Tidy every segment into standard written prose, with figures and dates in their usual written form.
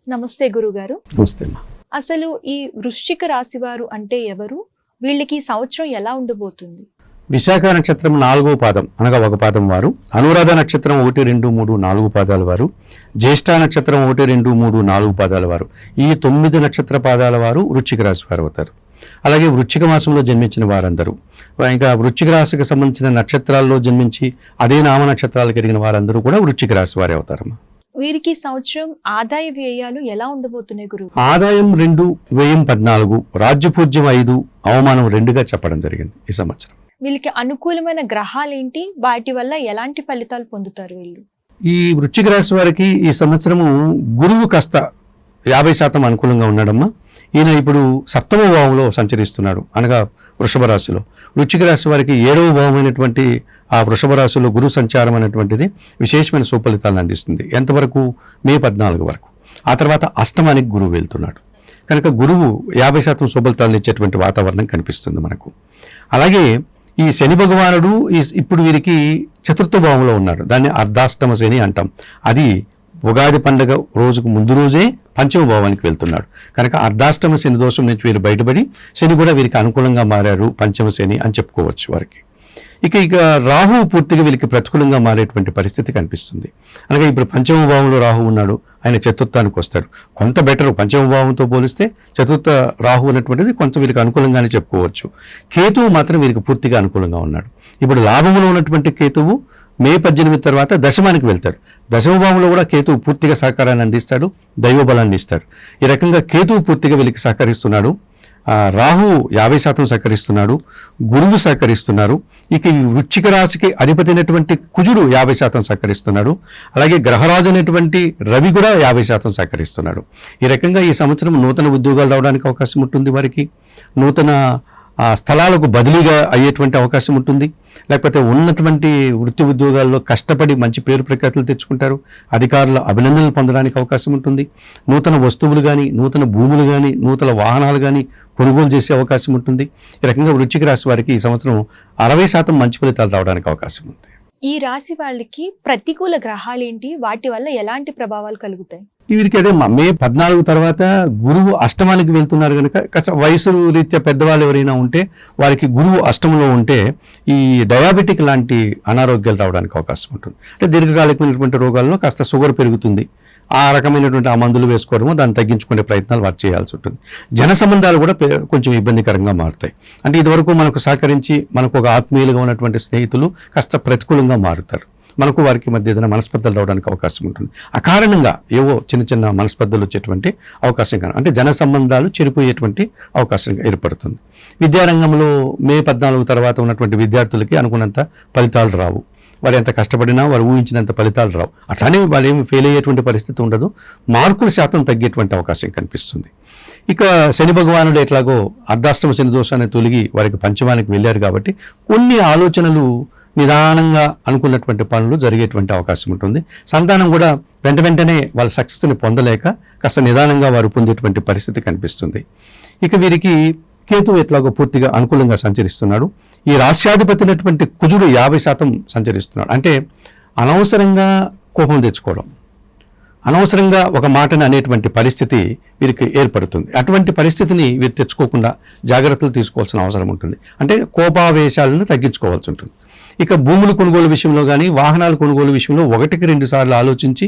నమస్తే గురుగారు. నమస్తే. అసలు ఈ వృశ్చిక రాశి వారు అంటే ఎవరు? వీళ్ళకి సంవత్సరం ఎలా ఉండబోతుంది? విశాఖ నక్షత్రం 4వ పాదం అనగా ఒక పాదం వారు, అనురాధ నక్షత్రం 1, 2, 3, 4 పాదాల వారు, జ్యేష్ఠ నక్షత్రం 1, 2, 3, 4 పాదాల వారు, ఈ 9 నక్షత్ర పాదాల వారు వృశ్చిక రాశి వారు అవుతారు. అలాగే వృశ్చిక మాసంలో జన్మించిన వారందరూ, ఇంకా వృశ్చిక రాశికి సంబంధించిన నక్షత్రాల్లో జన్మించి అదే నామ నక్షత్రాలు కలిగిన వారందరూ కూడా వృశ్చిక రాశి వారే అవుతారమ్మా. వీరికి సంవత్సరం ఆదాయ వ్యయాలు ఎలా ఉండబోతున్నాయి గురువు? ఆదాయం 2, వ్యయం 14, రాజ్యపూజ్యం 5, అవమానం 2గా చెప్పడం జరిగింది ఈ సంవత్సరం. వీళ్ళకి అనుకూలమైన గ్రహాలు ఏంటి? వాటి వల్ల ఎలాంటి ఫలితాలు పొందుతారు వీళ్ళు? ఈ వృశ్చిక రాశి వారికి ఈ సంవత్సరము గురువు కాస్త 50% అనుకూలంగా ఉన్నాడమ్మా. ఈయన ఇప్పుడు 7వ భావంలో సంచరిస్తున్నాడు, అనగా వృషభ రాశిలో. వృశ్చిక రాశి వారికి 7వ భావమైనటువంటి ఆ వృషభ రాశిలో గురు సంచారం అనేటువంటిది విశేషమైన సుఫలితాలను అందిస్తుంది. ఎంతవరకు? మే 14 వరకు. ఆ తర్వాత అష్టమానికి గురువు వెళ్తున్నాడు కనుక గురువు 50% సుఫలితాలను ఇచ్చేటువంటి వాతావరణం కనిపిస్తుంది మనకు. అలాగే ఈ శని భగవానుడు ఇప్పుడు వీరికి 4వ భావంలో ఉన్నాడు. దాన్ని అర్ధాష్టమ శని అంటాం. అది ఉగాది పండుగ రోజుకు ముందు రోజే 5వ భావానికి వెళ్తున్నాడు కనుక అర్ధాష్టమ శని దోషం నుంచి వీరు బయటపడి శని కూడా వీరికి అనుకూలంగా మారారు, 5వ శని అని చెప్పుకోవచ్చు వారికి. ఇక రాహువు పూర్తిగా వీరికి ప్రతికూలంగా మారేటువంటి పరిస్థితి కనిపిస్తుంది. అనగా ఇప్పుడు 5వ భావంలో రాహు ఉన్నాడు, ఆయన చతుర్థానికి వస్తాడు. కొంత బెటర్ 5వ భావంతో పోలిస్తే చతుర్థ రాహు అనేటువంటిది కొంత వీరికి అనుకూలంగానే చెప్పుకోవచ్చు. కేతువు మాత్రం వీరికి పూర్తిగా అనుకూలంగా ఉన్నాడు. ఇప్పుడు లాభంలో ఉన్నటువంటి కేతువు మే 18 తర్వాత దశమానికి వెళ్తాడు. 10వ భావంలో కూడా కేతువు పూర్తిగా సహకారాన్ని అందిస్తాడు, దైవ బలాన్ని ఇస్తాడు. ఈ రకంగా కేతువు పూర్తిగా వీళ్ళకి సహకరిస్తున్నాడు. రాహు 50% సహకరిస్తున్నాడు, గురువు సహకరిస్తున్నారు. ఇక ఈ వృశ్చిక రాశికి అధిపతి అయినటువంటి కుజుడు 50% సహకరిస్తున్నాడు. అలాగే గ్రహరాజు అనేటువంటి రవి కూడా 50% సహకరిస్తున్నాడు. ఈ రకంగా ఈ సంవత్సరం నూతన ఉద్యోగాలు రావడానికి అవకాశం ఉంటుంది వారికి. నూతన స్థలాలకు బదిలీగా అయ్యేటువంటి అవకాశం ఉంటుంది. లేకపోతే ఉన్నటువంటి వృత్తి ఉద్యోగాల్లో కష్టపడి మంచి పేరు ప్రఖ్యాతులు తెచ్చుకుంటారు. అధికారుల అభినందనలు పొందడానికి అవకాశం ఉంటుంది. నూతన వస్తువులు కానీ, నూతన భూములు కానీ, నూతన వాహనాలు కానీ కొనుగోలు చేసే అవకాశం ఉంటుంది. ఈ రకంగా వృశ్చిక రాశి వారికి ఈ సంవత్సరం 60% మంచి ఫలితాలు రావడానికి అవకాశం ఉంది. ఈ రాశి వాళ్ళకి ప్రతికూల గ్రహాలు ఏంటి? వాటి వల్ల ఎలాంటి ప్రభావాలు కలుగుతాయి? వీరికి అదే మే 14 తర్వాత గురువు అష్టమానికి వెళ్తున్నారు కనుక వయసు రీత్యా పెద్దవాళ్ళు ఎవరైనా ఉంటే వారికి గురువు అష్టమంలో ఉంటే ఈ డయాబెటిక్ లాంటి అనారోగ్యాలు రావడానికి అవకాశం ఉంటుంది. అంటే దీర్ఘకాలికమైనటువంటి రోగాల్లో కాస్త షుగర్ పెరుగుతుంది. ఆ రకమైనటువంటి ఆ మందులు వేసుకోవడము, దాన్ని తగ్గించుకునే ప్రయత్నాలు వారు చేయాల్సి ఉంటుంది. జన సంబంధాలు కూడా కొంచెం ఇబ్బందికరంగా మారుతాయి. అంటే ఇదివరకు మనకు సహకరించి మనకు ఒక ఆత్మీయులుగా ఉన్నటువంటి స్నేహితులు కాస్త ప్రతికూలంగా మారుతారు. మనకు వారికి మధ్య ఏదైనా మనస్పర్ధలు రావడానికి అవకాశం ఉంటుంది. ఆ కారణంగా ఏవో చిన్న చిన్న మనస్పర్ధలు వచ్చేటువంటి అవకాశం కానీ, అంటే జన సంబంధాలు చెడిపోయేటువంటి అవకాశం ఏర్పడుతుంది. విద్యారంగంలో మే 14 తర్వాత ఉన్నటువంటి విద్యార్థులకి అనుకున్నంత ఫలితాలు రావు. వారు ఎంత కష్టపడినా వారు ఊహించినంత ఫలితాలు రావు. అట్లానే వాళ్ళు ఏమి ఫెయిల్ అయ్యేటువంటి పరిస్థితి ఉండదు. మార్కుల శాతం తగ్గేటువంటి అవకాశం కనిపిస్తుంది. ఇక శని భగవానుడు ఎట్లాగో అర్ధాష్టమ శని దోషాన్ని తొలగి వారికి 5వ వెళ్ళారు కాబట్టి కొన్ని ఆలోచనలు నిదానంగా అనుకున్నటువంటి పనులు జరిగేటువంటి అవకాశం ఉంటుంది. సంతానం కూడా వెంటనే వాళ్ళ సక్సెస్ని పొందలేక కాస్త నిదానంగా వారు పొందేటువంటి పరిస్థితి కనిపిస్తుంది. ఇక వీరికి కేతువు ఎట్లాగో పూర్తిగా అనుకూలంగా సంచరిస్తున్నాడు. ఈ రాశ్యాధిపతి అయినటువంటి కుజుడు 50% సంచరిస్తున్నాడు. అంటే అనవసరంగా కోపం తెచ్చుకోవడం, అనవసరంగా ఒక మాటని అనేటువంటి పరిస్థితి వీరికి ఏర్పడుతుంది. అటువంటి పరిస్థితిని వీరు తెచ్చుకోకుండా జాగ్రత్తలు తీసుకోవాల్సిన అవసరం ఉంటుంది. అంటే కోపావేశాలను తగ్గించుకోవాల్సి ఉంటుంది. ఇక భూములు కొనుగోలు విషయంలో కానీ, వాహనాల కొనుగోలు విషయంలో 1కి 2 సార్లు ఆలోచించి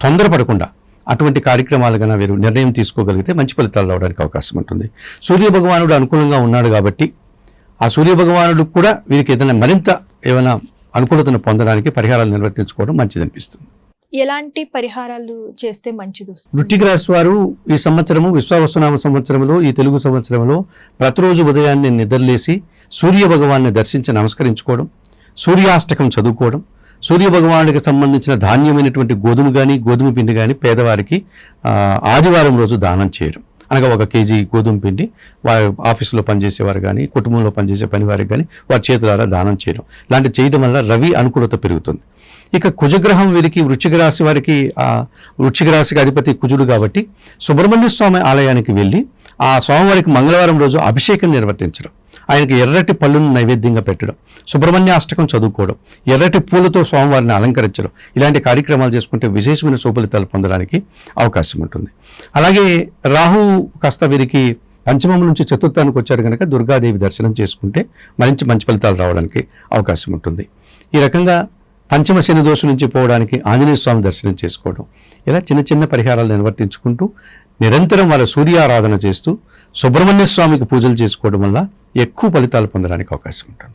తొందరపడకుండా అటువంటి కార్యక్రమాలు కన్నా వీరు నిర్ణయం తీసుకోగలిగితే మంచి ఫలితాలు రావడానికి అవకాశం ఉంటుంది. సూర్య భగవానుడు అనుకూలంగా ఉన్నాడు కాబట్టి ఆ సూర్య భగవానుడు కూడా వీరికి ఏదైనా మరింత ఏమైనా అనుకూలతను పొందడానికి పరిహారాలు నిర్వర్తించుకోవడం మంచిదనిపిస్తుంది. ఎలాంటి పరిహారాలు చేస్తే మంచిది? వృశ్చిక రాశి వారు ఈ సంవత్సరము విశ్వావసునామ సంవత్సరంలో, ఈ తెలుగు సంవత్సరంలో ప్రతిరోజు ఉదయాన్నే నిద్రలేసి సూర్య భగవాన్ని దర్శించి నమస్కరించుకోవడం, సూర్యాష్టకం చదువుకోవడం, సూర్య భగవానుడికి సంబంధించిన ధాన్యమైనటువంటి గోధుమ కానీ, గోధుమ పిండి కానీ పేదవారికి ఆదివారం రోజు దానం చేయడం. అనగా 1 కేజీ గోధుమ పిండి వారి ఆఫీసులో పనిచేసేవారు కానీ, కుటుంబంలో పనిచేసే పనివారికి కానీ వారి చేతులారా దానం చేయడం. ఇలాంటి చేయడం వల్ల రవి అనుకూలత పెరుగుతుంది. ఇక కుజగ్రహం వీరికి వృశ్చిక రాశి వారికి వృశ్చిక రాశికి అధిపతి కుజుడు కాబట్టి సుబ్రహ్మణ్య స్వామి ఆలయానికి వెళ్ళి ఆ స్వామివారికి మంగళవారం రోజు అభిషేకం నిర్వర్తించడం, ఆయనకి ఎర్రటి పళ్ళును నైవేద్యంగా పెట్టడం, సుబ్రహ్మణ్య అష్టకం చదువుకోవడం, ఎర్రటి పూలతో స్వామివారిని అలంకరించడం, ఇలాంటి కార్యక్రమాలు చేసుకుంటే విశేషమైన శుభలితాలు పొందడానికి అవకాశం ఉంటుంది. అలాగే రాహు కాస్త వీరికి పంచమం నుంచి చతుర్థానికి వచ్చారు కనుక దుర్గాదేవి దర్శనం చేసుకుంటే మంచి ఫలితాలు రావడానికి అవకాశం ఉంటుంది. ఈ రకంగా పంచమ శని దోషం నుంచి పోవడానికి ఆంజనేయ స్వామి దర్శనం చేసుకోవడం, ఇలా చిన్న చిన్న పరిహారాలు నిర్వర్తించుకుంటూ నిరంతరం వాళ్ళ సూర్యారాధన చేస్తూ సుబ్రహ్మణ్య స్వామికి పూజలు చేసుకోవడం వల్ల ఎక్కువ ఫలితాలు పొందడానికి అవకాశం ఉంటుంది.